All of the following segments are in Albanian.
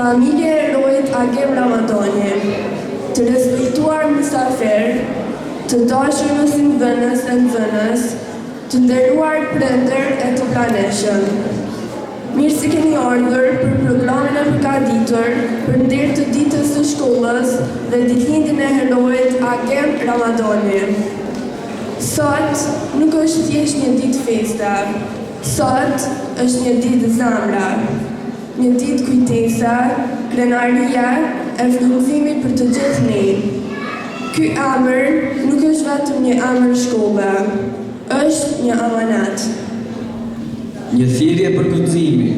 familje e erojit Agem Ramadani, të respektuar mysafir, të dashur mësimdhënës e nxënës, të nderuar prindër e të praneshëm. Mirë se keni ardhur për programin e përgatitur për ndër të ditës së shkollës dhe ditëlindjen e herojit Agem Ramadani. Sot nuk është thjesht një ditë festa, sot është një ditë zemra, një ditë kujtesa, krenaria e frymëzimit për të gjithë ne. Ky emër nuk është vetëm një emër shkolle, është një amanat. Një thirrje për guximi,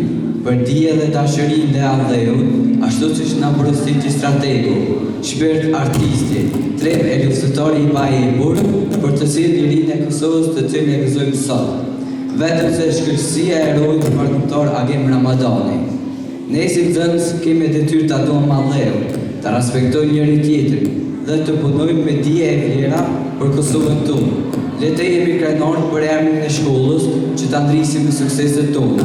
për dije dhe dashurinë e Allahut, ashtu siç na porositi strategu, shpirt artisti, trem e luftëtori i Bajebur, për të cilin lirinë e Kosovës të cilin e gëzojmë sot. Vetëm se shkëlqësia e herojit martëtor Agem Ramadani. Ne si nxënës kemi detyrë ta duam Allahun, ta respektojmë njëri tjetrin dhe të punojmë me dije e vlera për Kosovën tonë. Le të jemi krenar për emrin e shkollës që ta ndrisim me sukseset tona.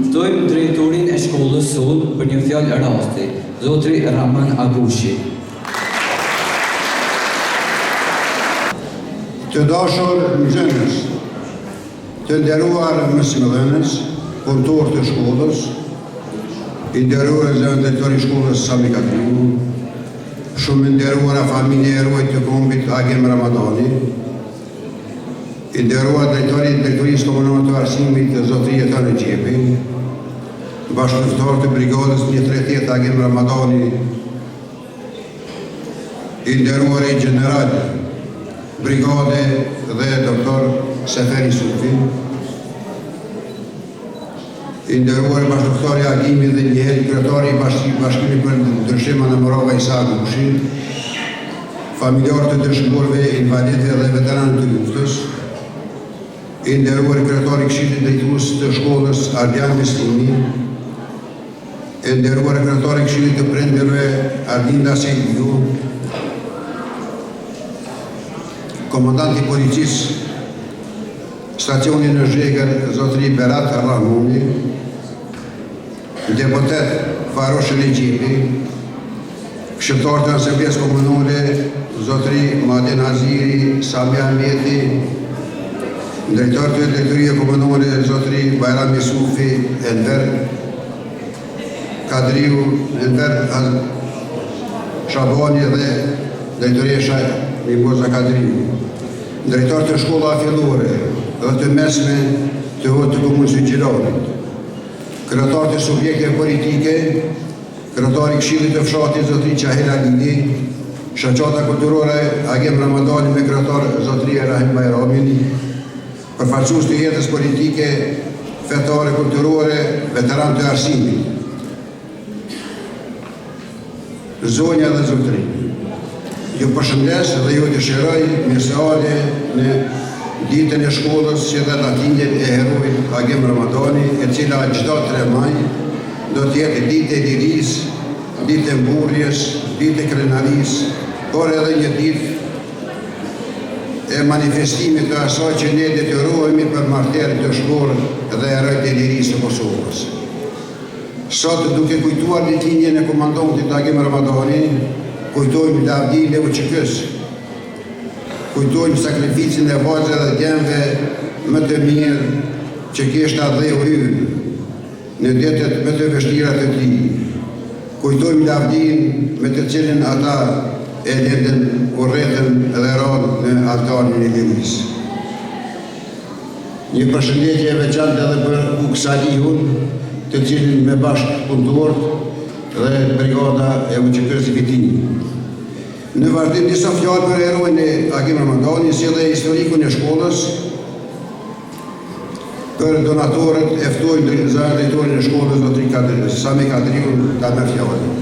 Ftojmë drejtorin e shkollës sonë për një fjalë rasti, Zotri Rahman Agushi. Të dashur nxënës, të nderuar mësimdhënës, punëtor të shkollës, i nderuar zëvendëtori i shkollës Sami Katriu, shumë nderuara familje e erojit të kombit Agem Ramadani, i nderuar drejtorisë komunale të arsimit të Zotria Tani Gjepi, bashkëpunëtor të brigadës 138 Agem Ramadani, i nderuar i general brigade dhe doktor Seferi Sufi, i nderuar bashkëpunëtori Agimi dhe njëherë kryetari i bashkimit për ndryshim Anamorova Isa Agushi, familjarë të dëshmorëve, invalidëve dhe veteranë të luftës, i nderuar kryetari i Këshillit Drejtues të shkollës Ardian Mislimi, i nderuar kryetari i Këshillit të prindërve Ardinda Silviu, komandanti i policisë stacioni në Zhegër, Zotri Berat Ramoni, deputet Farosh Legjipi, këshilltar të Asamblesë Komunale, Zotri Madin Aziri, Sami Ahmeti, drejtor të drejtorie komunale, Zotri Bajram Yusufi, Enver Kadriu, Enver Shabani dhe drejtoria Mimoza Kadriu, drejtor të shkolla fillore dhe të mesme të hotë të komunës së Gjiranit, kryetar të subjekte politike, kryetar i Këshillit të fshatit Zotri Qahir Alini, shoqata kulturore Agem Ramadani me kryetar Zotri Rahim Bajramin, përfaqësues të jetës politike, fetare, kulturore, veteran të arsimit, zonja dhe zotri. Ju përshëndes dhe ju dëshiroj mirëseardhje në ditën e shkollës që dhe datindjen e herojit Agem Ramadani, e cila çdo 3 maj do të jetë ditë e lirisë, ditë e mburrjes, ditë e krenarisë, por edhe një ditë e manifestimit të asaj që ne detyrohemi për martyrët të shkollës dhe herojt e lirisë të Kosovës. Sot duke kujtuar ditëlindjen e komandantit Agem Ramadani, kujtojmë lavdin e UÇK-s, kujtojmë sakrificin e vajzave dhe djemve më të mirë që kishte dheu hyrë në ditët më të vështira të tij. Kujtojmë lavdin me të cilin ata e lindën, urrëtën dhe rronë në altarin e lirisë. Një përshëndetje e veçantë edhe për Uksalihun, të cilin me bashkëpunëtorët dhe brigada e UÇK-s Vitini. Në vazhdim disa fjalë për herojin e Agem Ramadani, si dhe historikun e shkollës, për donatorët e ftojnë drejtorin e shkollës Zotri Sami Kadriu ta merr fjalën.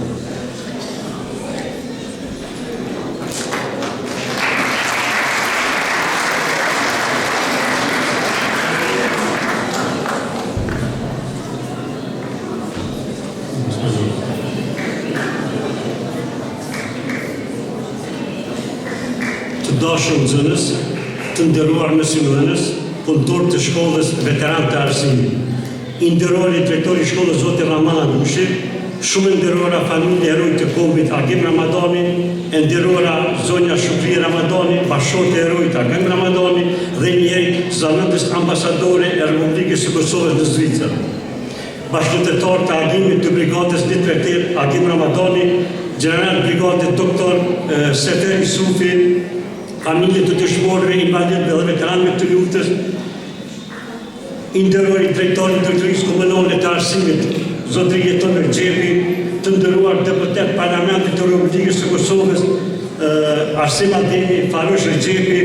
Dashur nxënës, të nderuar mësimdhënës, punëtor të shkollës, veteran të arsimit, i nderuar i drejtori i shkollës Zoti Rahman Agushi, shumë nderuara familje heroj të kombit Agim Ramadani, e nderuara zonja Shukri Ramadani, bashkëshortë e herojt Agim Ramadani dhe njëri zanëtës ambasadore e Republikës së Kosovës në Zvicër. Bashkëpunëtor të Agimit të brigadës Litretir Agim Ramadani, General Brigadë Dr. Sefer Isufi, familje të dëshmorëve, invalidëve dhe veteranëve të luftës, i nderuari drejtori i Drejtorisë Komunale të Arsimit, Zotri Jeton Gjepi, të nderuar deputet Parlamentit të Republikës së Kosovës, Arsim Ademi, Farush Gjepi,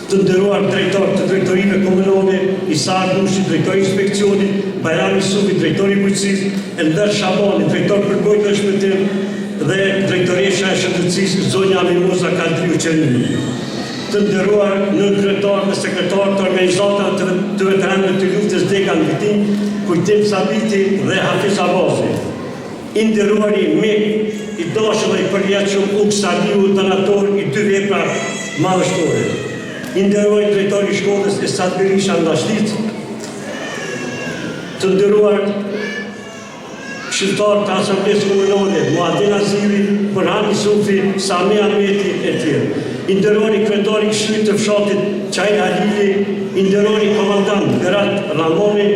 të nderuar drejtor të drejtorive komunale, Isa Ardushi, drejtori i inspeksionit, Bajram Isufi, drejtori i bujqësisë, Elder Shabani, drejtor për bojë dhe shpëtim, dhe drejtoresha e shëndetësisë, zonja Mimoza Kaldriu Qenimi. Të nderuar nënkretar dhe sekretar të organizatave të veteranëve të luftës Deka në Vitin, Kujtim Sabiti dhe Hafiz Abazi. I nderuari mik, i dashur dhe i përjetshëm Uk Saliu, donator i 2 vepra madhështore. I nderuari drejtori i shkollës Esat Berisha në Dashlic. Të nderuar shqiptar të Asamblesë Komunale, Muadin Aziri, Burhan Isufi, Sami Ahmeti e tjerë. I nderuari kryetari i Këshillit të Fshatit Çajin Halili, i nderuari komandant Berat Ramoni,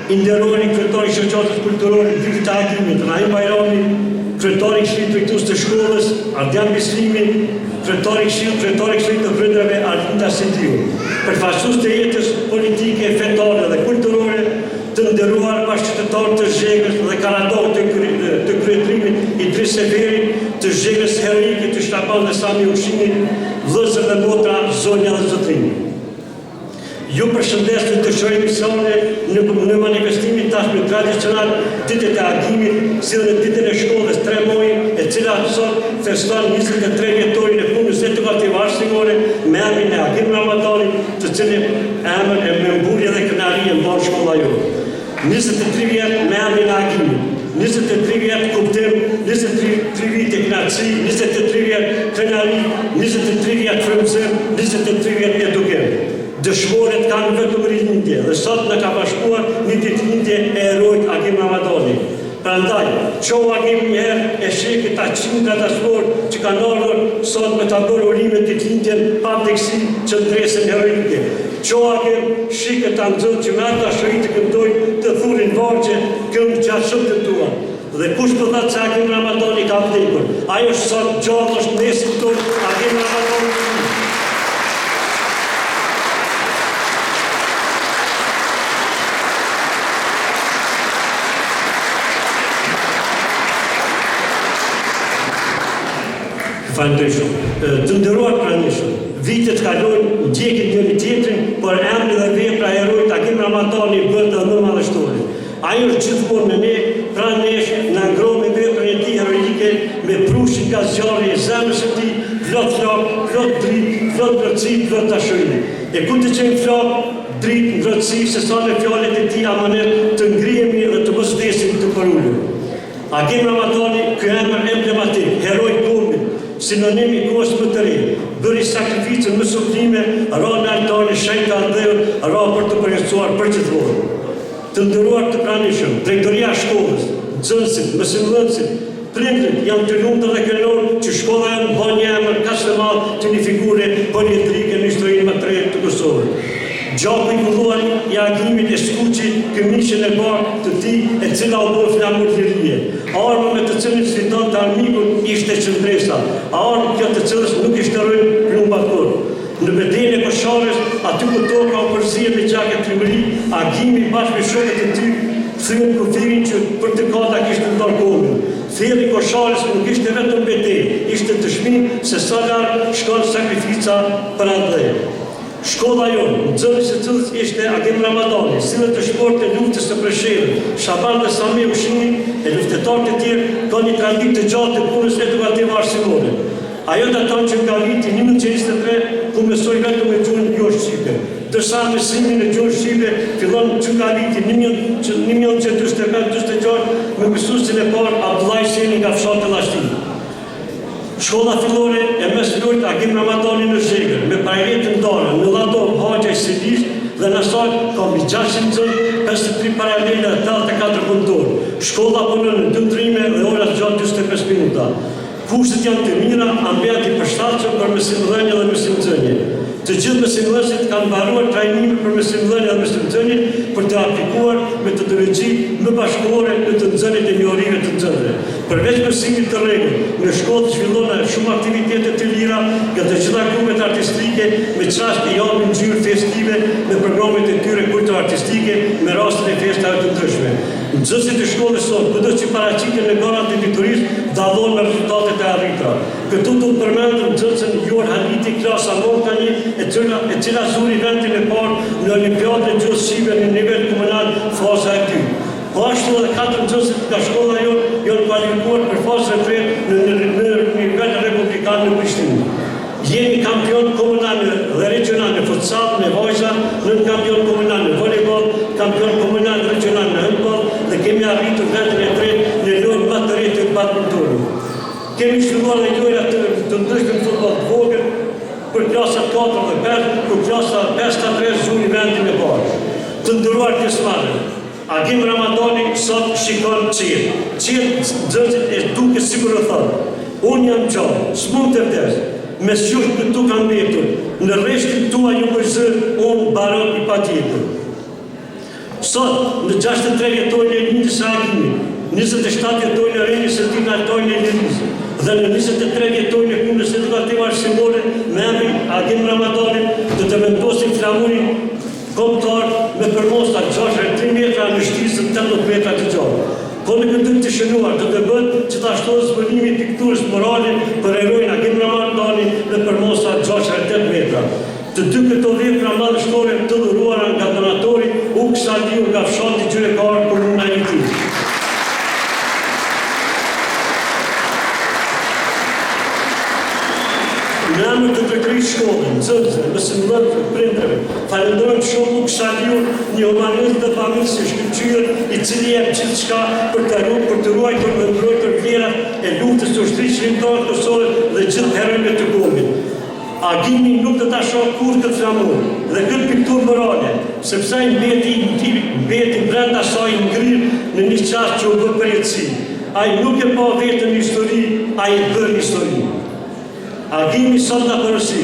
i nderuari kryetari i shoqatës kulturore Vitit Agimit Rahim Bajrami, kryetari i Këshillit drejtues të shkollës Ardian Bislimi, kryetari i Këshillit të Prindërve Arlinda Sendiu. Përfaqësues të jetës politike, fetare dhe kulturore, të nderuar bashkëqytetarë të Zhegës dhe Karador të kryetrimit Idris Severi, të Zhegës heroike të Shtapan dhe Sami Ushimit, vëllezër dhe motra, zonja dhe zotrinj. Ju përshëndes të shoqëri misione në manifestimin tashmë tradicional ditët e Agimit, si dhe në ditën e shkollës 3 muaj, e cila sot feston 23 vjetorin e punës edukative arsimore me emrin e Agim Ramadani, të cilin emër e memburje dhe kënaqësi e mban shkolla jote. 23 vjet me emrin e Agimit, 23 vjet kuptim, 23 vjet kënaqësi, 23 vjet kënaqësi, 23 vjet frymëzim, 23 vjet edukim. Dëshmorët kanë vetëm rinjtje dhe sot në ka bashkuar një ditëlindje e herojt Agim Ramadani. Prandaj, qohu Agim njëherë e shekit ta qindra dashmorë që kanë ardhur sot me ta bërë urimet ditëlindjen pa vdekësi që ndresën heroike. Qohu Agim shikët ta nxënë që me ata shoqëri të këndojnë të thurin vargje këmbë gjatë shëmtën tua. Dhe kush po thatë se Agim Ramadani ka vdekur, ajo është sot gjallë, është nesin tonë Agim Ramadani. Të nderuar pranishëm, vitet kalojnë, ndjekin njëri tjetrin, por emri dhe vepra e herojt Agim Ramadani bëhet edhe më madhështore. Ai është gjithmonë me ne, pra nesh na ngron me veprën e tij heroike, me prushin nga zjarri i zemrës së tij, plot flok, plot dritë, plot ngrohtësi, plot dashuri. E ku të qenë flok, dritë, ngrohtësi, se sa me fjalët e tij amanet të ngrihemi dhe të mos vdesim të përulur. Agim Ramadani, ky emër emblematik, heroj i kombit, sinonim i kohës më të re, bëri sakrificën më sublime, ra në altarin e shenjtë të Andheut, ra për të përgjegjësuar përgjithëvorë. Të nderuar të pranishëm, drejtoria e shkollës, nxënësit, mësimdhënësit, prindërit janë të lumtur dhe kënaqur që shkolla jonë bën një emër kaq të madh të një figure polietrike në historinë më të re të Kosovës. Gjaku i kulluar i Agimit e Skuqi, këmishën e barë të tij, e cila u bë flamur lirie. Arma me të cilën sfidonte armikun ishte qendresa, armë kjo të cilës nuk ishte rrënë plumbat kurrë. Në betejën e Kosharës, aty ku toka u përzihet me gjak e trimëri, Agimi bashkë me shokët e tij thyen kufirin që për të kata kishte ndarë kombin. Thirrri i Kosharës nuk ishte vetëm betejë, ishte dëshmi se sa larg shkon sakrifica për Andhej. Shkolla jonë, nxënës e cilës ishte Agim Ramadani, sillet të shportë e luftës së Preshevës, Shaban dhe Sami Ushimi e luftëtarët e tjerë kanë një traditë të gjatë të punës edukative arsimore. Ajo daton që nga viti 1923, ku mësoi vetëm me gjuhën shqipe. Dërsa mësimin e gjuhës shqipe fillon që nga viti 1945-1946 me mësuesin e parë Abdullaj Seni nga fshati Llashti. Shkolla fillore e mesfillurit Agim Ramadani në Zhegër, me Bajretin Darën, në Ladov, Haxha i Selish dhe në asaj ka mbi 600 zënë, 53 paralele dhe 84 punëtor. Shkolla punon në 2 ndrime dhe ora gjatë 45 minuta. Kushtet janë të mira, ambient i përshtatshëm për mësimdhënie dhe mësimdhënie. Të gjithë mësimdhënësit kanë mbaruar trajnime për mësimdhënie dhe mësimdhënie për të aplikuar metodologji më bashkëkohore në të nxënjet e njohurive të nxënësve. Përveç mësimit të rregullt, në shkollë zhvillohen shumë aktivitete të lira nga të gjitha grupet artistike me çast e japin ngjyrë festive me programet e tyre kultur-artistike me rastin e festave të ndryshme. Nxënësit e shkollës sot, kudo që paraqiten në garat e diturisë, dallojnë me rezultatet e arritura. Këtu do të përmendim nxënësin Jor Haliti, klasa Montani, e cila zuri vendin e parë në Olimpiadën e gjuhës shqipe në nivel komunal faza e dytë. Po ashtu edhe 4 nxënësit nga shkolla janë kualifikuar për fazën e tretë në nivel republikan në Prishtinë. Jemi kampion komunal dhe regional në futsal, në vajza, nën kampion komunal në volejboll, kampion komunal regional në handball dhe kemi arritur vendin e tretë në lojë më të re të badmintonit. Kemi shënuar dhe lojra të ndryshme në futboll të vogël për klasat 4 dhe 5, për klasat 5 të 3 zuri vendin e parë. Të nderuar pjesëmarrës, Agim Ramadani sot shikon qirë. Qirë nxënësit e duke sigur e thotë, unë jam gjallë, s'mund të vdes, me s'gjush këtu kam mbetur, në rreshtin tua ju mërzër, unë baron i patjetër. Sot, në 63 jetojnë e lindjes së Agimit, 27 jetojnë e Reni së Tina jetojnë e Lëvizë, dhe në 23 jetojnë e punës edukative arsimore me emrin Agim Ramadani dhe të vendosin flamurin kombëtar me përmosta 63 metra në shtisë 80 metra të gjatë. Po në këtë të shënuar do të bëtë që të ashtojë zbënimi pikturës morale për erojnë Agim Ramadani në përmosta 68 metra. Të dy këto vepra madhështore të dhuruara nga donatori u Ksaliu nga fshati Gjyrekar Komuna e Tij. Në emër të drejtorisë shkollës, nxënësve, mësimdhënësve, prindërve, falenderojmë shumë u Ksaliu, një humanist dhe familjes së shkëlqyer, i cili jep gjithçka për të ruajtur dhe mbrojtur vlerat e luftës së ushtrisë shqiptare të Kosovës dhe gjithë heronjve të kombit. Agimi nuk të ta shoh kurrë këtë flamur dhe këtë pikturë morale, sepse ai mbeti brenda saj ngrirë në një çast që u bë përjetësi. Ai nuk e pa vetëm histori, ai e bën histori. Agimi sot nga përësi,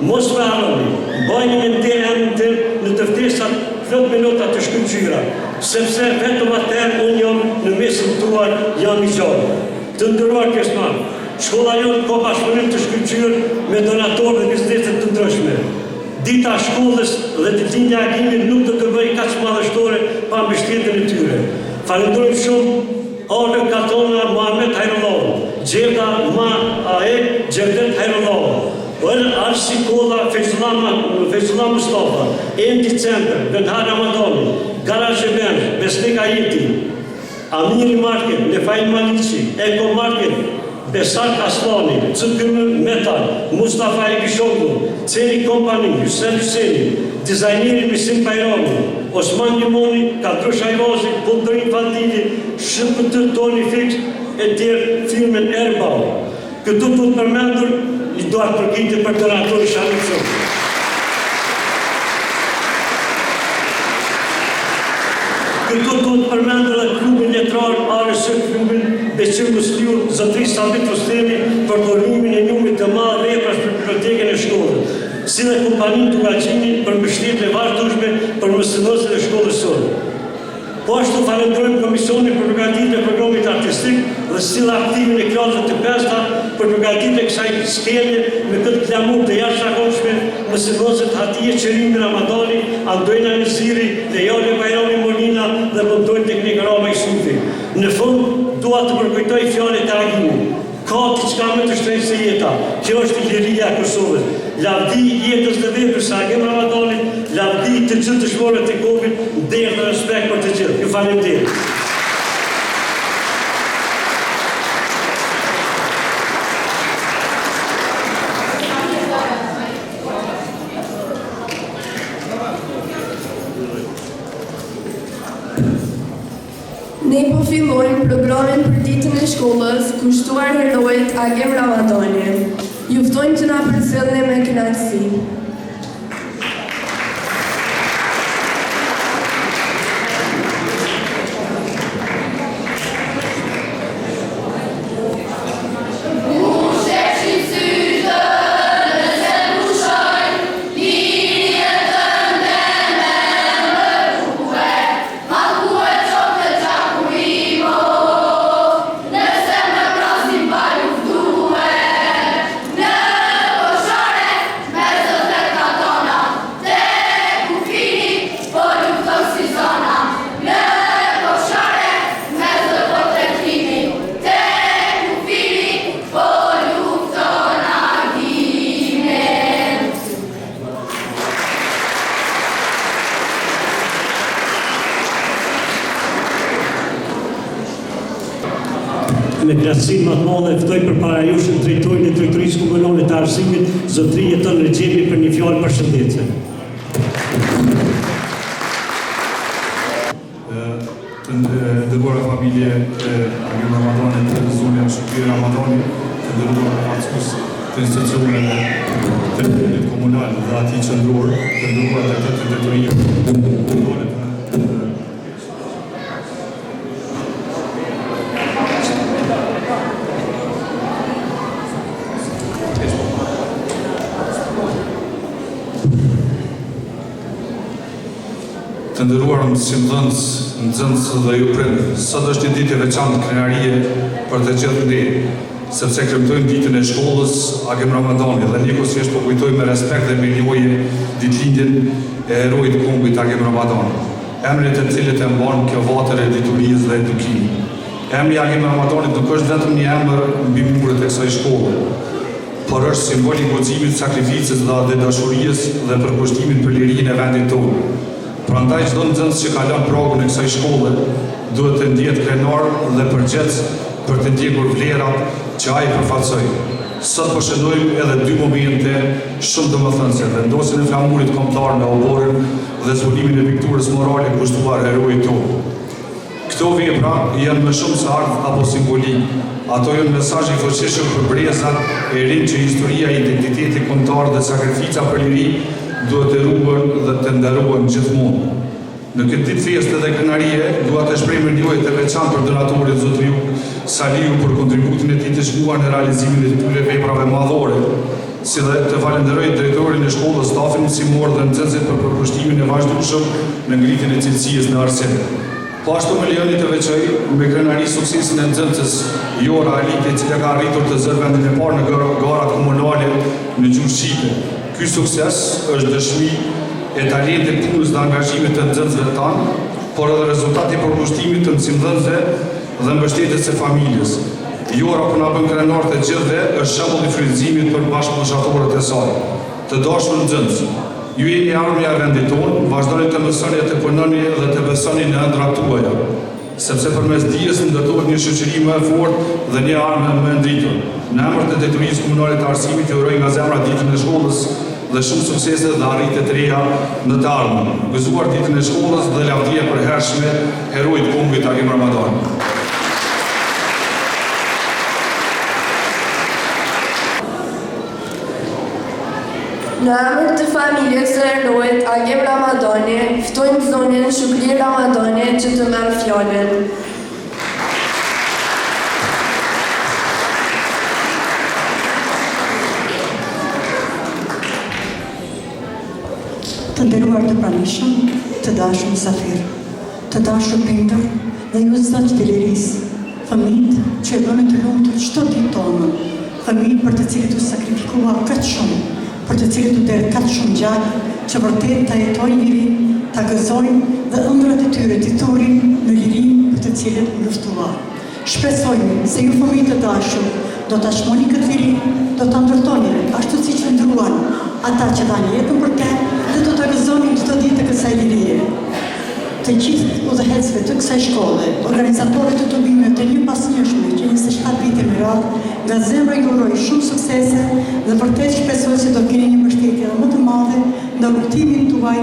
mos me harroni, bajni me emrin tim në të ftesat 10 minuta të shkëlqyera, sepse vetëm atëherë unë jam në mesin tuaj jam i gjallë. Të nderuar pjesëmarrës, shkolla jonë ka bashkëpunim të shkëlqyer me donatorë dhe bizneset të ndryshme. Dita e shkollës dhe ditëlindja e Agimit nuk do të bëjë kaq madhështore pa mbështetjen e tyre. Falenderojmë shumë Orë Katona Muhammed Hayrullah, Gjerda Ma Ae, Gjerdet Hayrullah, Orë Arsi Kola Fezullah Mustafa, Endi Center, Vendhar Ramadani, Garaj Benz, Besnik Ajeti, Amiri Market, Nefaj Malici, Eko Market, Besak Aslani, Cukërmë Metal, Mustafa Ekishoglu, Ceri Kompani, Hüseyin Hüseyni, Dizajneri Misim Bajrami, Osman Limoni, Kadrush Ajvazi, Pultërin Faldili, Shëpëtër Toni Fix, e tjerë firmen Erbau. Këtu të përmendur, i doar përgjitje për donatori Shanitësën. Këtu të përmendur dhe klubin letrar ARS klubin Beqir Musliu, Zotri Sabit Rustemi, për dorimin e njumit të madh veprash për biblioteken e shkollës, si dhe kompaninë Tugaçini për mbështetje vazhdueshme për mësuesët e shkollës sot. Po ashtu falenderojmë Komisionin për përgatitjen e programit artistik dhe sjelljen aktive e klasave të 5-ta për përgatitjen e kësaj skele me këtë klamur të jashtëzakonshme, mësuesët Hatije Qerimi Ramadani, Andojna Nisiri, Lejone Bajrami Molina dhe Mëndojnë Teknik Rama Isufi. Në fund, dua të përkujtoj fjalët e Agimit. Ka diçka më të shtrenjtë se jeta. Kjo është liria e Kosovës. Lavdi jetës dhe veprës së Agim Ramadanit, lavdi të gjithë dëshmorët e kohët, derë dhe respekt për të gjithë. Ju faleminderit. Ne po fillojmë programin për ditën e shkollës kushtuar herojt Agim Ramadani. Ju ftojmë të na përcjellni me kënaqësi. me knatësi më të madhe ftoj përpara jush drejtorin e drejtorisë komunale të arsimit, zotëri Jeton Rexhepi për një fjalë përshëndetje. Dëruara familje e Agim Ramadanit të zonja Shqipëri Ramadani, të dëruara partikues të institucioneve të nivelit komunal dhe atij qendror, të dëruara të drejtorisë komunale të ndëruar mësimdhënës, nxënës dhe ju prindër. Sot është një ditë e veçantë krenarie për të gjithë ne, sepse kremtojmë ditën e shkollës Agim Ramadani dhe njëkohësisht po kujtojmë me respekt dhe me ljoje ditëlindjen e heroit kombit Agim Ramadani, emrin të cilit e mban kjo vatër e diturisë dhe edukimit. Emri Agim Ramadanit nuk është vetëm një emër mbi muret e kësaj shkolle, por është simbol i guximit, sakrificës dhe dashurisë dhe përkushtimit për lirinë e vendit tonë. Prandaj çdo nxënës që kalon pragun e kësaj shkolle duhet të ndihet krenar dhe përgjithës për të ndjekur vlerat që ai përfaqësoi. Sot po shënojmë edhe dy momente shumë domethënëse, vendosjen e flamurit kombëtar në oborën dhe zbulimin e pikturës morale kushtuar heroit tonë. Këto vepra janë më shumë se art apo simbolik. Ato janë mesazhe fuqishëm për brezat e rinë që historia, identiteti kombëtar dhe sakrifica për liri duhet të ruhen dhe të ndarohen gjithmonë. Në këtë ditë feste dhe krenarie, dua të shpreh mirënjohje të veçantë për donatorin Zotriu Saliu për kontributin e tij të shkuar në realizimin e këtyre veprave madhore, si dhe të falenderoj drejtorin e shkollës, stafin mësimor dhe nxënësit për përkushtimin e vazhdueshëm në ngritjen e cilësisë në arsim. Po ashtu më lejoni të veçoj me krenari suksesin e nxënëses Jora Alite, e cila ka arritur të zërë vendin e parë në garat komunale në gjuhë shqipe. Ky sukses është dëshmi e talentit, punës dhe angazhimit të nxënësve tanë, por edhe rezultati i përkushtimit të mësimdhënësve dhe mbështetjes së familjes. Jora po na bën krenar të gjithëve është shembull i frymëzimit për bashkëpunëtorët e saj. Të dashur nxënës, ju jeni armja e vendit tonë, vazhdoni të mësoni, të punoni dhe të besoni në ëndrat tuaja, sepse përmes dijes ndërtohet një shoqëri më e fortë dhe një armë më e ndritur. Në emër të drejtorisë komunale të arsimit, ju uroj nga zemra ditën e shkollës dhe shumë suksese dhe arritje të reja në të ardhmen. Gëzuar ditën e shkollës dhe lavdia për hershme heroit kombit Agim Ramadani. Në emër të familjes së heroit Agim Ramadani, ftojmë zonjën Shukri Ramadani që të merr fjalën. Të nderuar të pranishëm, të dashur mysafir, të dashur prindër dhe ju zot të lirisë, fëmijët që e bënë të lumtur çdo ditë tonë, fëmijë për të cilët u sakrifikuar kaq shumë, për të cilët u derë kaq shumë gjallë, që vërtet ta jetojnë lirin, ta gëzojnë dhe ëndrat e tyre të thurin në lirin për të cilët u luftuar. Shpresojmë se ju fëmijë të dashur do ta shmoni këtë lirin, do ta ndërtoni ashtu siç vendruan ata që dhanë jetën për te dhe do të gëzonin çdo ditë të kësaj lirie. Të gjithë udhëheqësve të kësaj shkolle, organizatorët të tubimeve të njëpasnjëshme që 27 vite me radhë, nga zemra ju uroj shumë suksese dhe vërtet shpresoj se do keni një mbështetje më të madhe në rrugtimin tuaj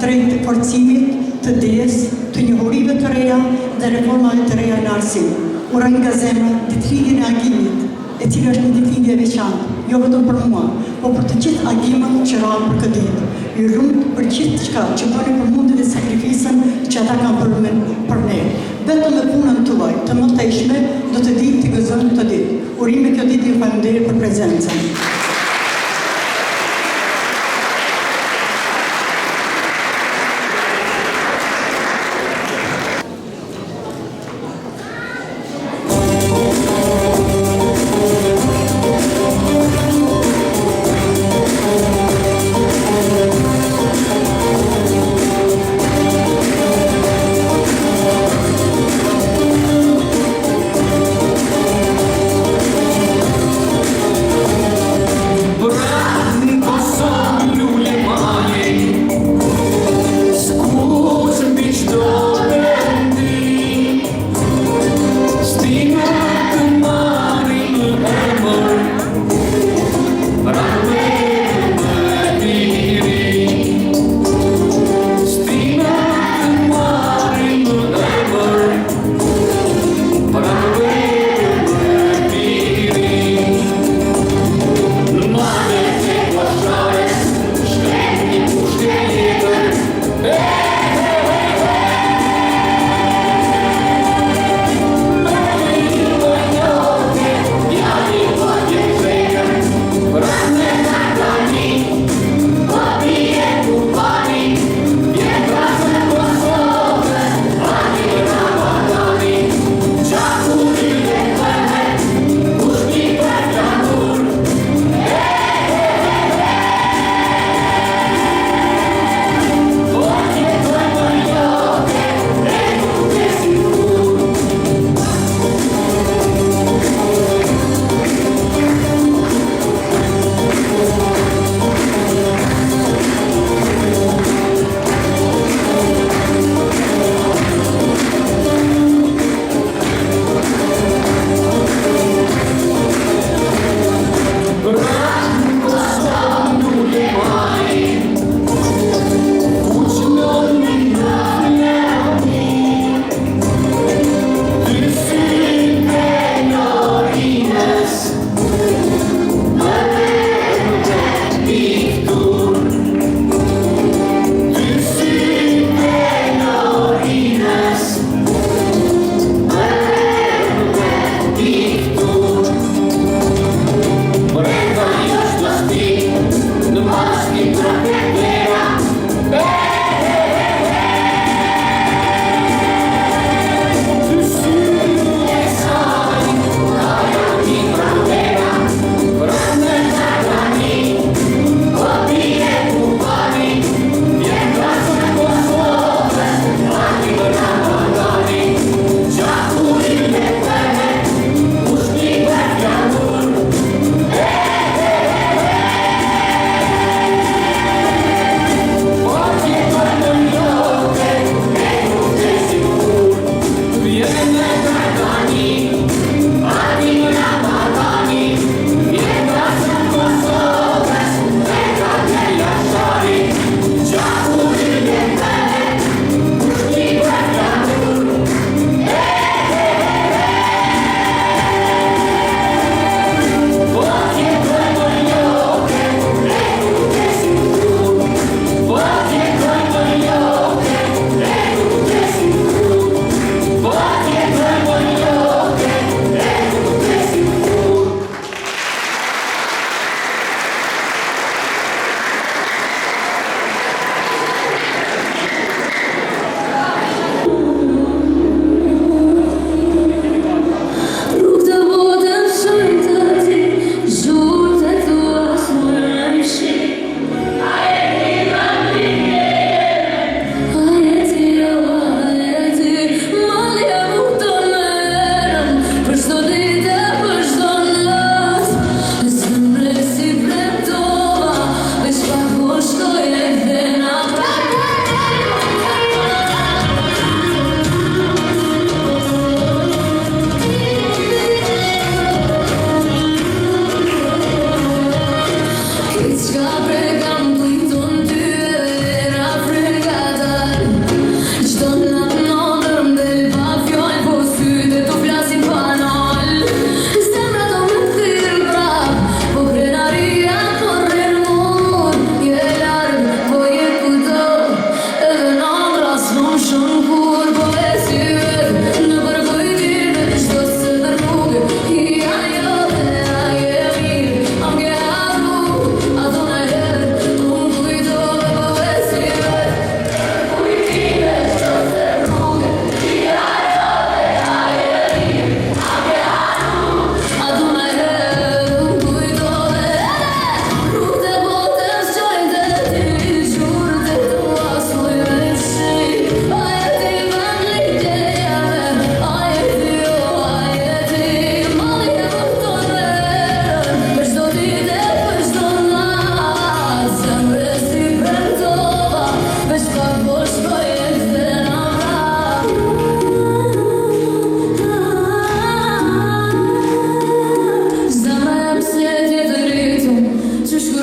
drejt të forcimit, të dijes, të njohurive të reja dhe reformave të reja në arsim. Uroj nga zemra ditëlindjen e Agimit, e cila është një ditëlindje e veçantë, jo vetëm për mua, por për të gjithë agimët që ranë për këtë ditë. Ju lumt për gjithë çka që bëni për mundin dhe sakrificën që ata kanë bërë për ne. Vetëm me punën tuaj të mëtejshme do të ditë të gëzojmë këtë ditë. Urime kjo ditë ju falenderoj për prezencën.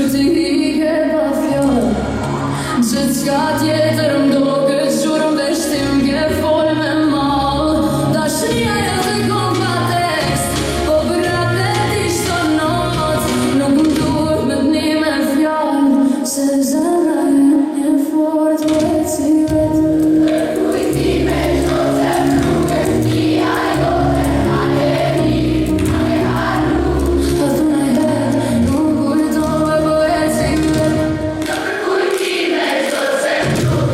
Kur ti hike pa fjallë Gjithçka tjetër m'doket gjurëm veç ti m'ke folë me malë Dashnia jetë kom pa tekst Po prapë ti shto not Nuk m'duhet me t'ni me fjallë Se zemra një fort vetë si vetë Kujtime qdo të rrugës Tia jote hake një hake haru A thuna jetë nuk kujtove po jetë si vetë Kujtime qdo të rrugës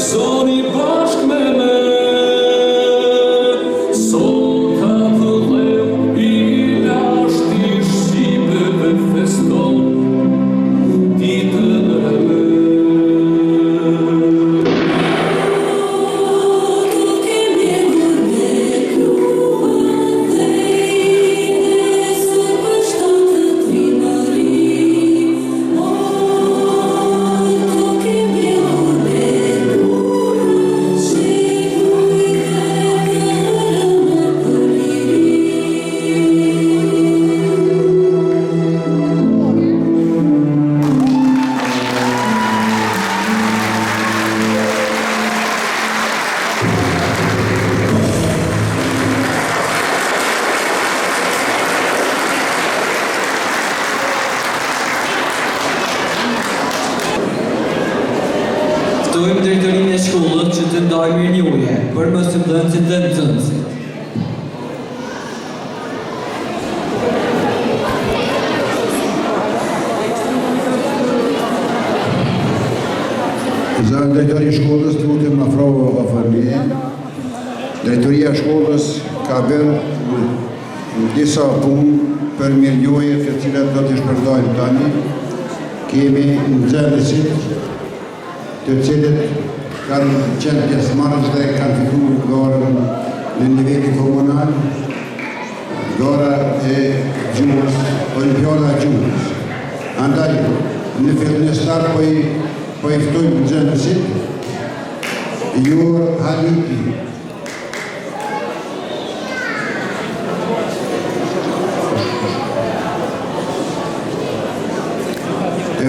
Soni bashk me me, sot atë dheu I lashti shqipëve feston ditën e me. Ftojmë drejtorinë e shkollës që të ndajë mirënjohje për mësimdhënësit dhe nxënësit. Zënë drejtori I shkollës të lutem në afrohu afërmije. Drejtoria e shkollës ka bërë disa punë për mirënjohje të cilat do t'i shpërndajmë tani. Kemi nxënësit të cilët kanë qenë pjesëmarrës dhe kanë fituar garën në nivelli komunal, gara e gjuhës, olimpiada e gjuhës. Andaj, në fillestar po I ftojmë nxënësit, Jur Halipi.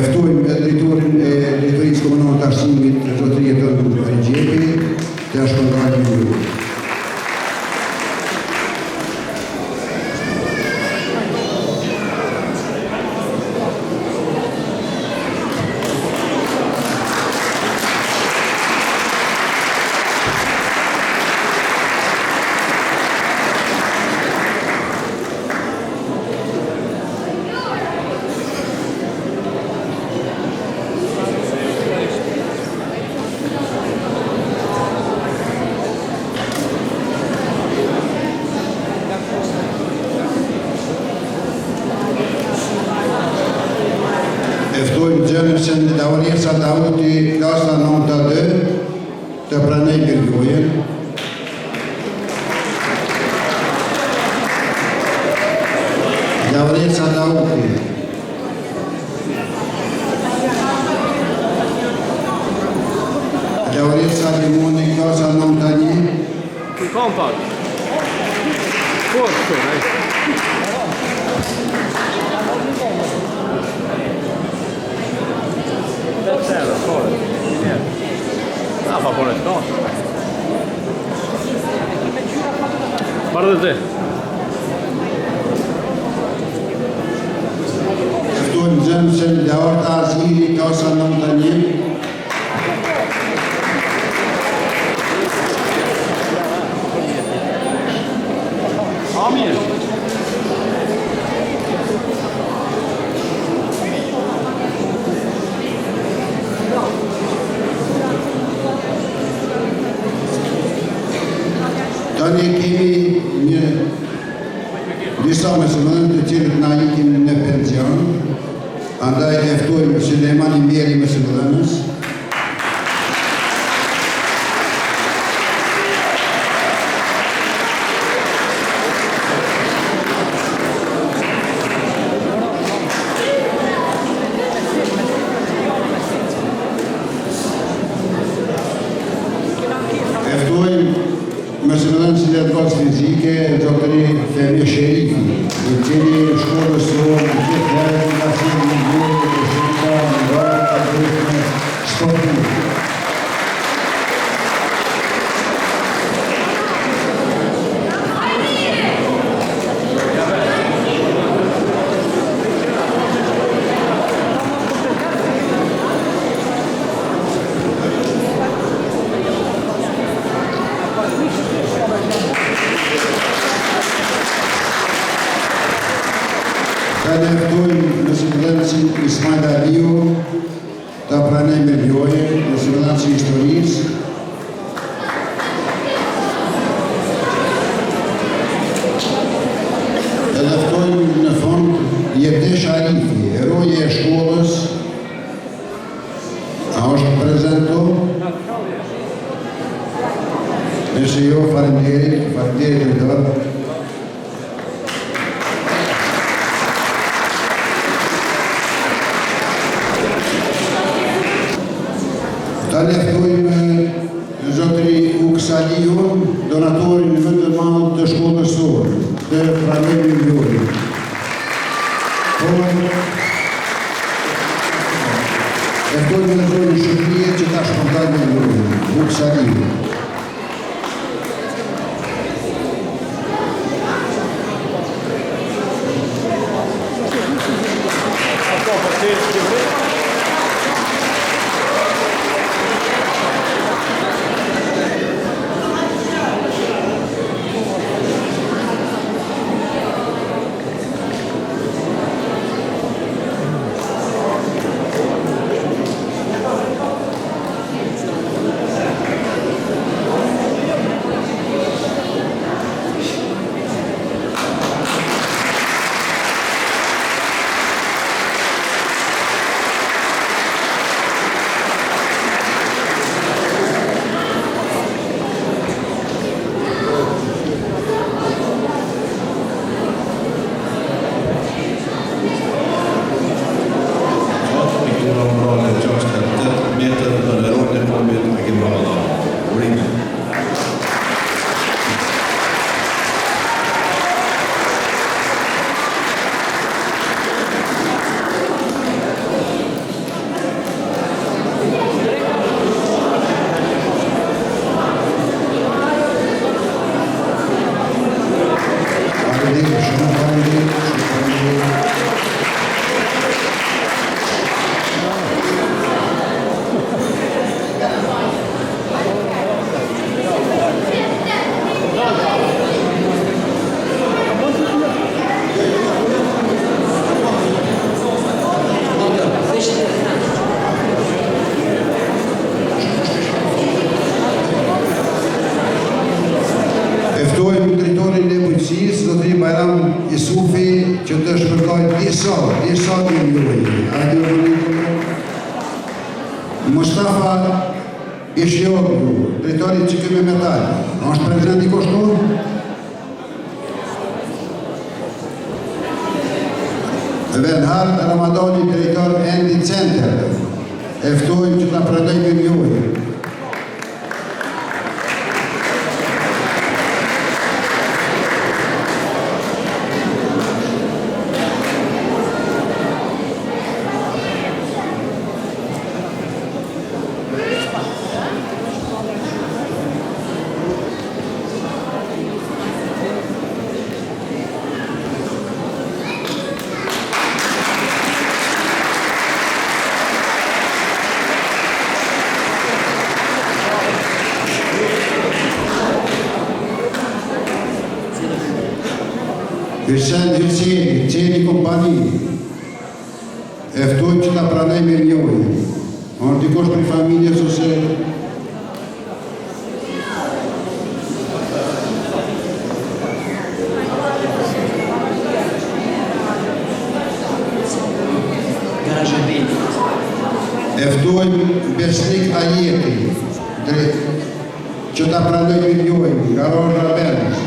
Ftojmë drejtorin e drejtorisë komunale të arsimit zotëria tonë Frigjepi, të shkëndajmë një. Ftojmë nxënësin Laurisa Dauti, klasa 9-2, të pranej mirënjohjen. Laurisa Dauti. Laurisa Limoni, klasa 9-1. Compact. Forse, fa buone cose. Guarda te. Ftojmë nxënësin Leorta Aziri, klasa 9-1. Amir. Tani kemi disa mësimdhënë të cilët na ikin në pension, andaj e ftojmë Sulejmani Mjeri mësimdhënës. E ftojmë mësimdhënësit e edukatës fizike, zotëri Femia Sherifi, I cili shkollës tonë në gjithë herë nga si në gjurë të shqipta në varë të drejtme sportive. Tani ftojmë mësimdhënësin Ismail Aliu, të pranej mirënjohje, mësimdhënësin historisë, që jo, faleminderit drejtor. Ta leftojmë zotëri Uksaliun, donatorin më të madh të shkollës sonë, të pranimit Mjori. Leftojmë në zonë shërbije që ta shkontar me Mjori, Uksaliun. Që të shpërkaj disa milionë. Mustafa Ishjoglu, drejtori që këme metal, është prezident i koshtu? Venhar Ramadani, drejtor Endi Center, eftojmë që të pranoj milionë. Hyshen Hyseni kompani, eftojmë që ta pranoj milionë. Orë dikosh për familjes ose... Eftojmë Besnik Ajeti, që ta pranoj milionë, Garozha Bernis.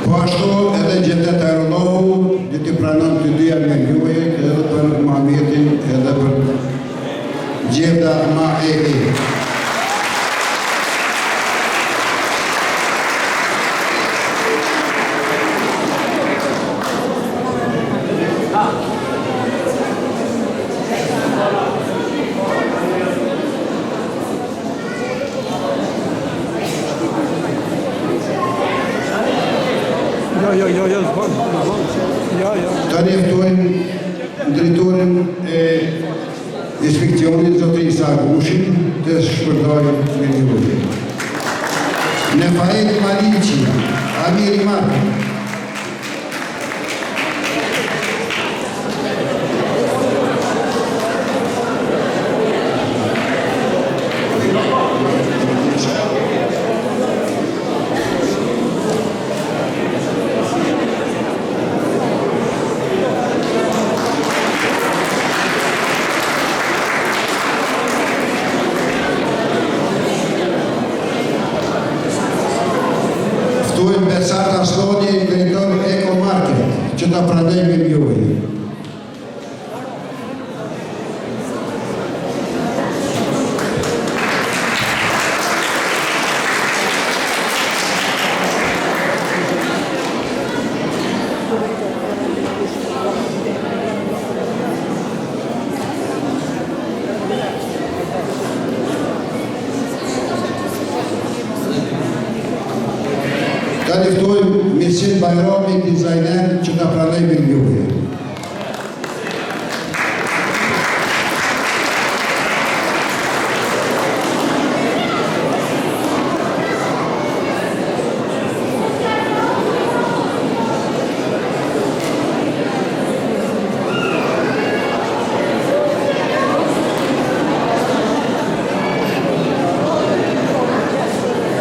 Po ashtu edhe Gjetet Aeronovu, dhe të pranon të dyja me njujit edhe për Muhametin edhe për Gjeda Ma E. Stadionit Zotërisë Argushin të shpërndoj me njëri. Nefael Malici, Amiri Marko. Besat Asloni, drejtor Eko Market, që ta pranoj me mjoj. Ta liftojmë Mirësin Bajrami, dizajner, që ta pranoj me mjoj.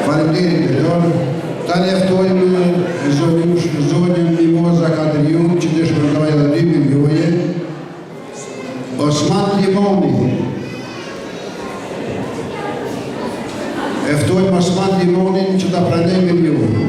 Faleminderit drejtor. Ta njeftojmë zonjën Mimoza Katriun që të shpërndoj edhe 2 milioje. Osman Limoni. Eftojmë Osman Limonin që ta pranoj me milioje.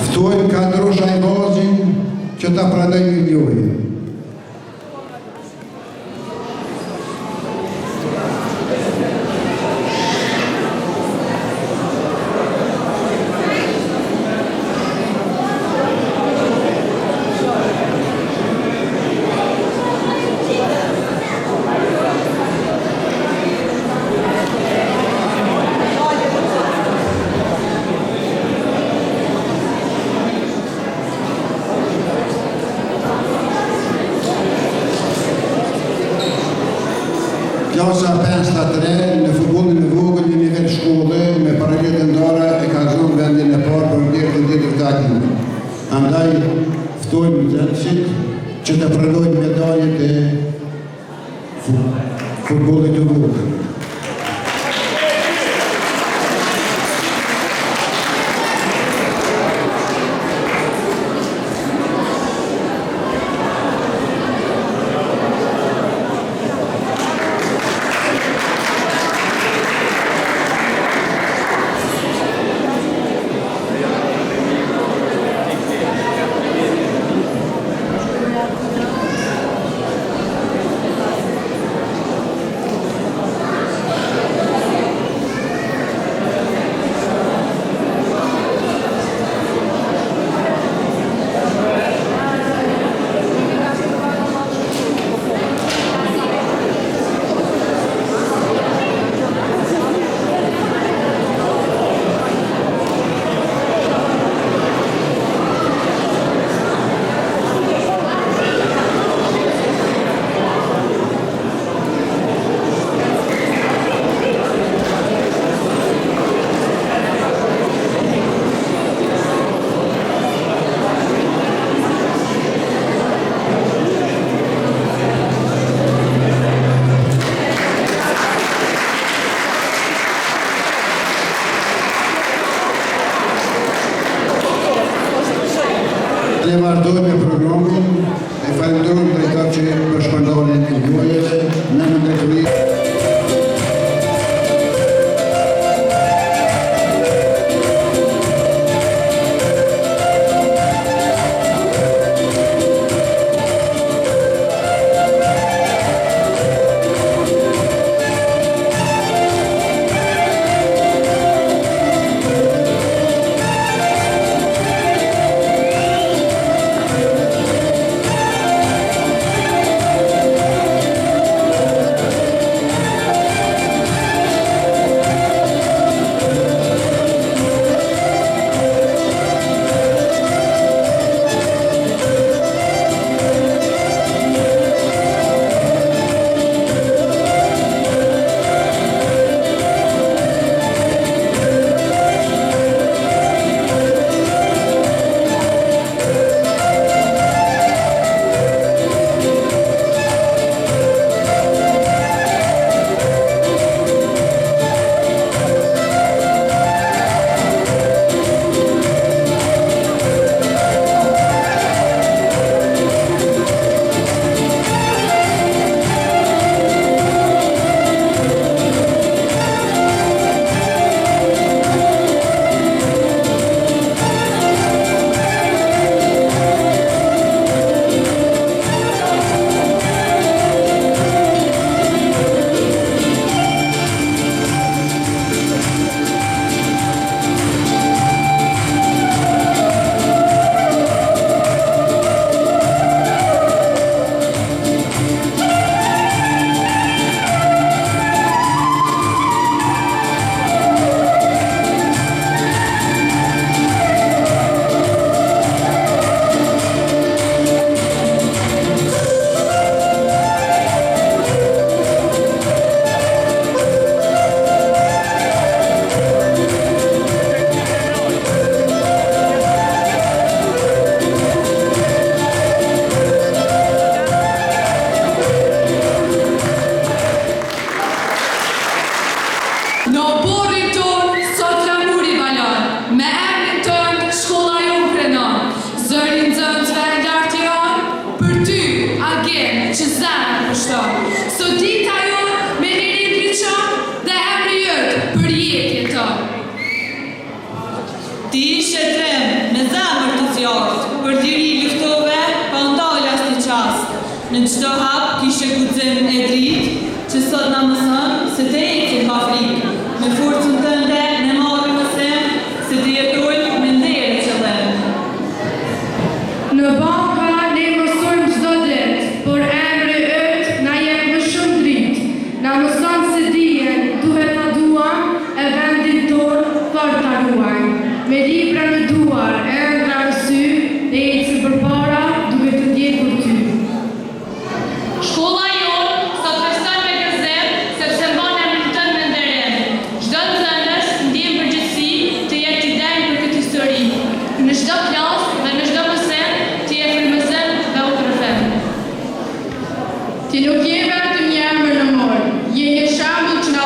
Ftojmë Kadrosh Ajvazin që ta pranoj me milioje. Klasa 5-3 në futbollin e vogël në nivel shkolle me paraqitje ndara e ka zonë vendin e parë për ndërtën e ditës takime. Andaj ftojmë nxënësit që të pranojnë medaljet e futbollit të vogël. se të ecim pa frikë, me forcën tënde ne marrim mësim, se të jetojmë me nder qëllim. Në banka ne mësojmë çdo ditë, por emri yt na jep më shumë dritë. Na mëson se dijen duhet ta duam e vendin ton për ta ruajmë. Me libra në duar, ëndra në sy, ne ecim përpara duke të ndjekur ty. Shkolla jonë sot feston me gëzim sepse mban emrin tënd me nderim. Çdo nxënës ndjen përgjegjësi të jetë i denjë për këtë histori. Në çdo klasë dhe në çdo mësim të jetë frymëzim dhe utrëfem. Ti nuk je vetëm një emër në mor, je një shembull që na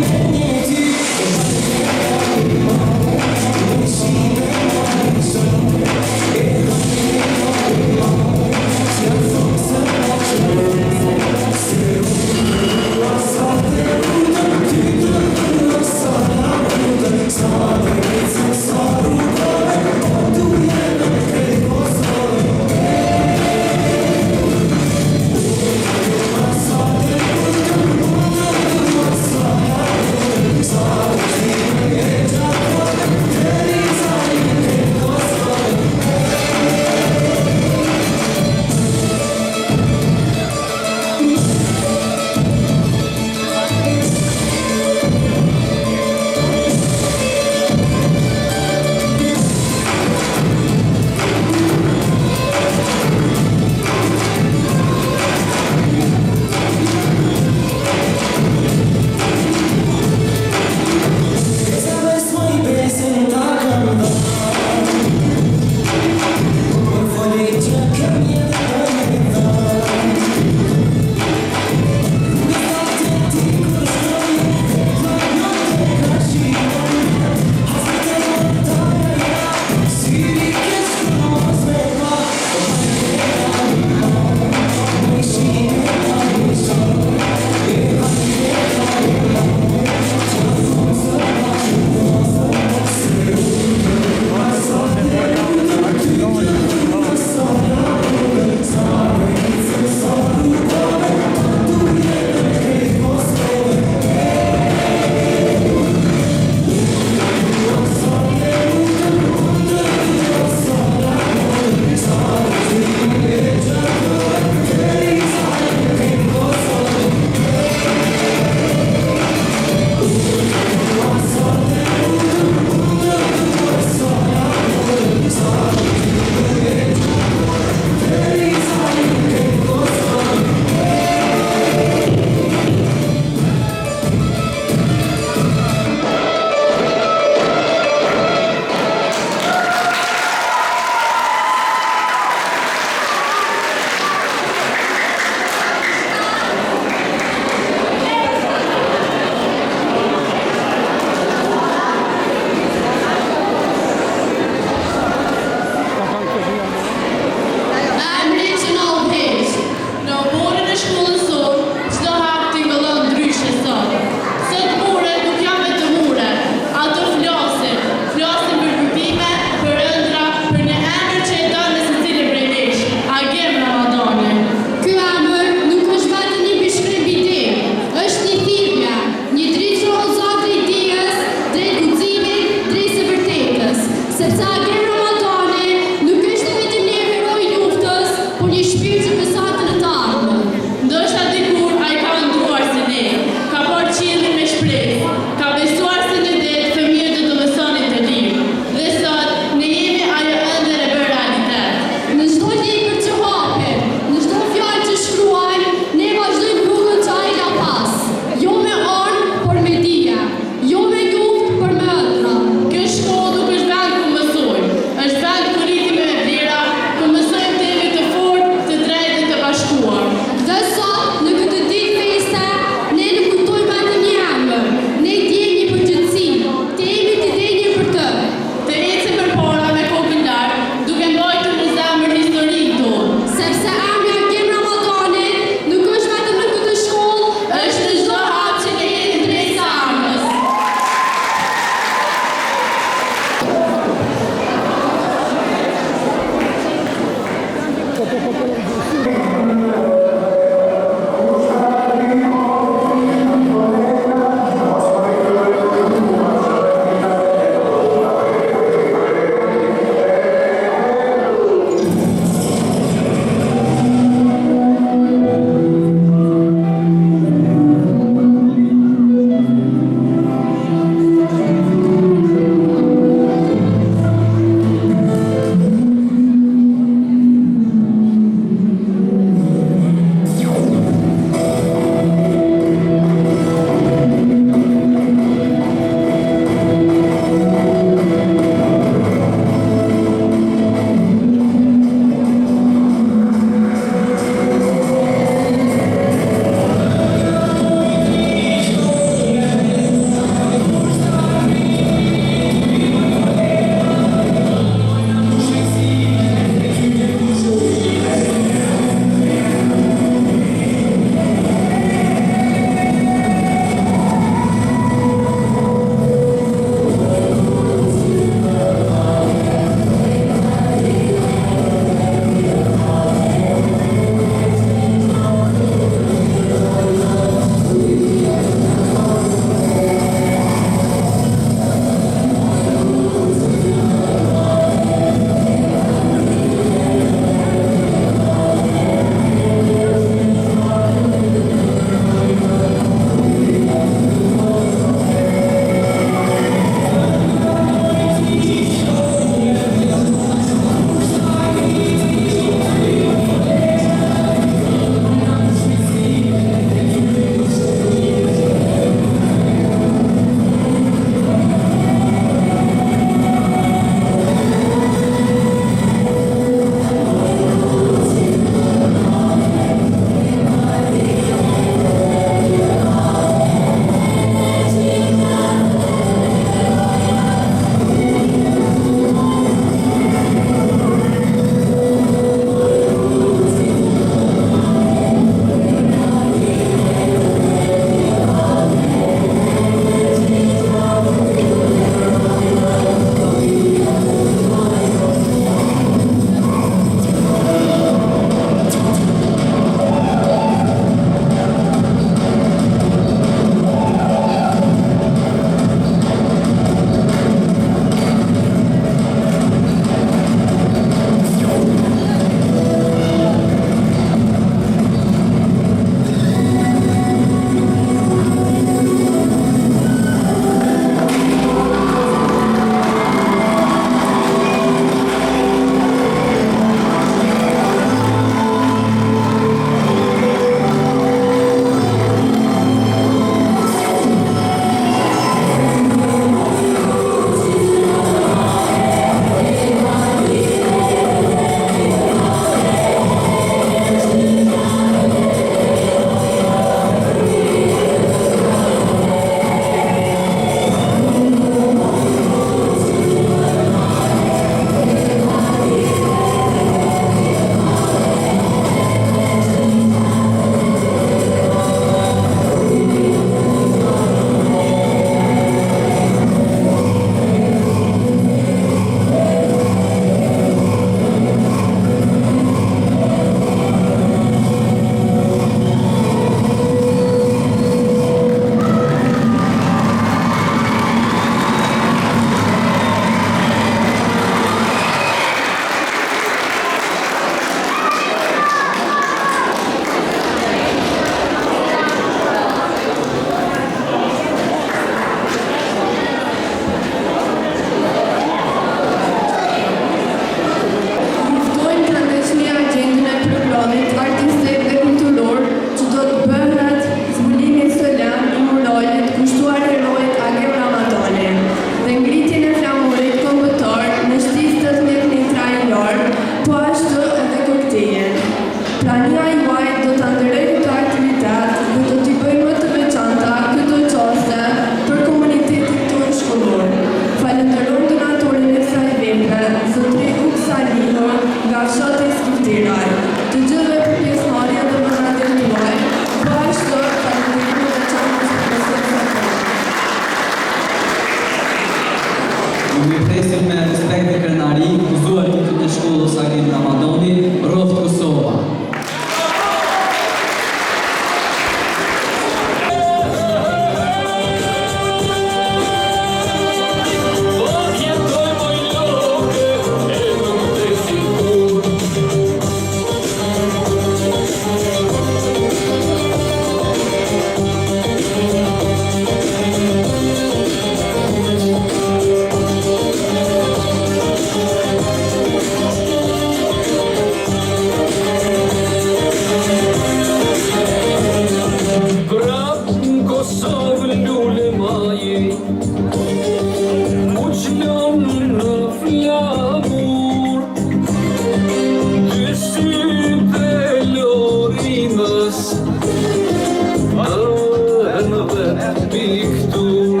piktur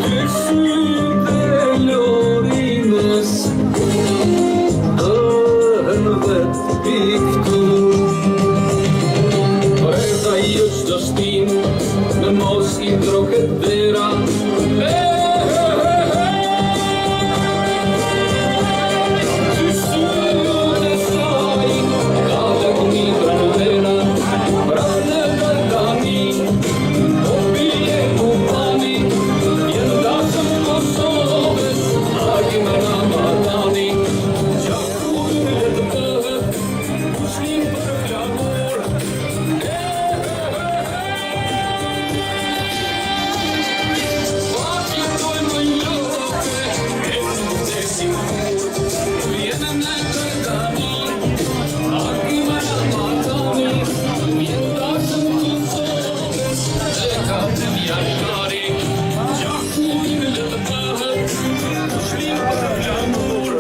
Ty sytë Lorinës Dëhen vet piktur Reza jo qdo shtin Në mos i droket dera Ty sytë saj Ka dhe këmi pranë vera Pranë vërdani Po bije ku pani Jenë dashëm Kosovës Agim Ramadani Gjaku në të bëhet Pushim për flamur Pak jetoj më njohë E nuk të sigur Vjenë në kërdani Agim Ramadani Jenë dashëm Kosovës E ka të vjartari Gjaku në të bëhet Pushim për flamur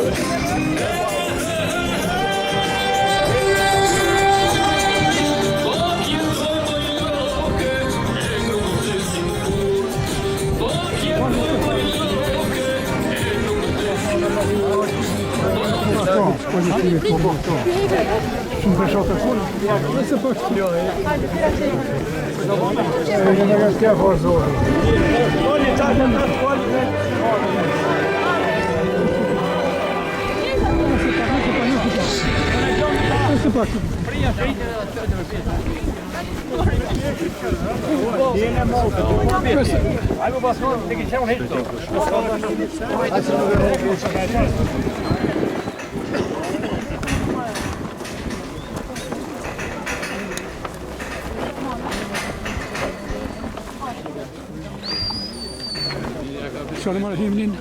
Pak jetoj më njohë E nuk të sigur Pak jetoj më njohë E nuk të sigur Şöyle himnin.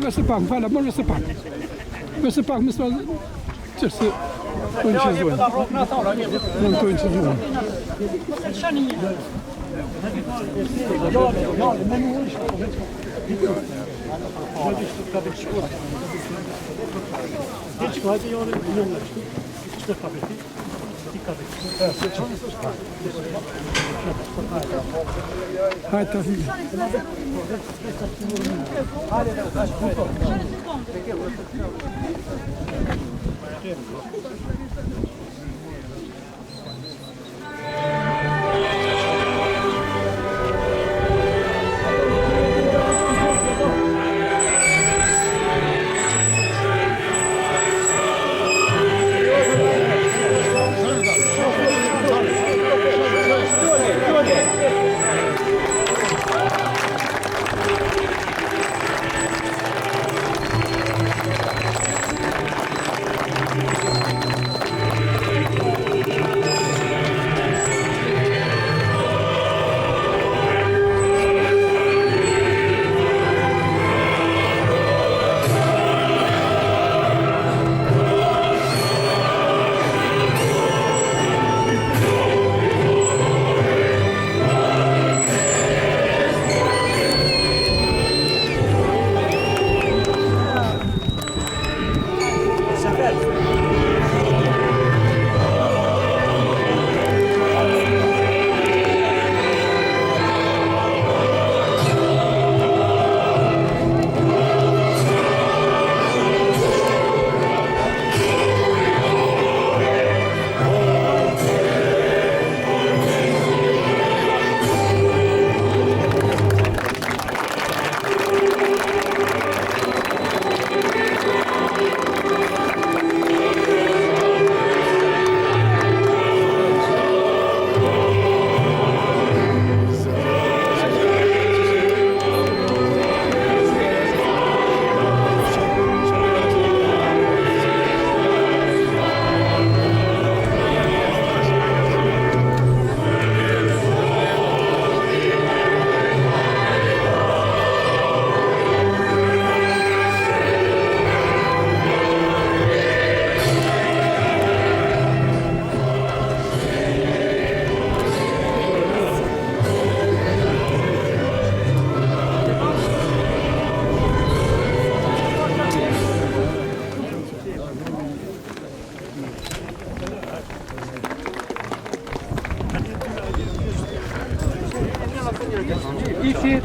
Vëse pak, fala, mor vëse pak. Vëse pak, më s'pa çështë tonë që zuan. Nuk tonë që zuan. Hajde të fillë.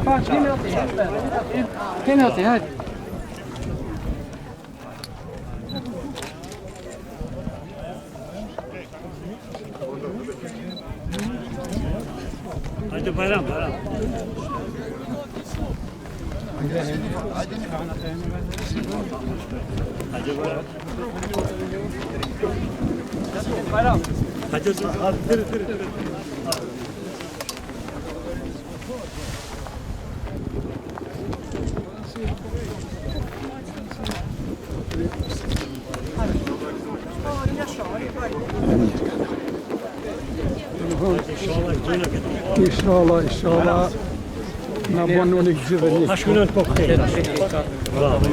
pak, kemi ati, hajde. Hajde Bayram. Inshallah. Na bën unik gjithë një. Shkënon koktel. Bravo.